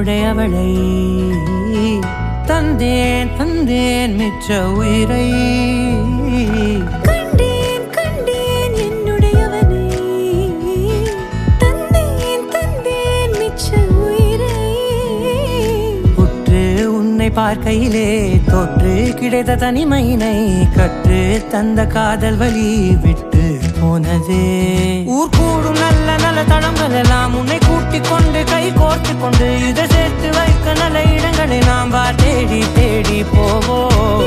என்னுடையவளை தந்தேன் தந்தேன் மிச்ச உயிரை கண்டேன் கண்டேன் என்னுடையவனை தந்தேன் தந்தேன் மிச்ச உயிரை உற்று உன்னை பார்க்கையிலே தொற்று கிடைத்த தனிமையினை கற்று தந்த காதல் வழி விட்டு போனதே ஊர் கூடும் நல்ல நல்ல தளங்கள் எல்லாம் உன்னை கூட்டிக் கொண்டு கை கோர்த்து கொண்டு இதை சேர்த்து வைக்க நல்ல இடங்களை நாம் தேடி தேடி போவோம்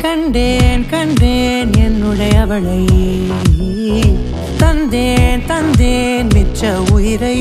கண்டேன் கண்டேன் என்னுடையவளை தந்தேன் தந்தேன் மிச்ச உயிரை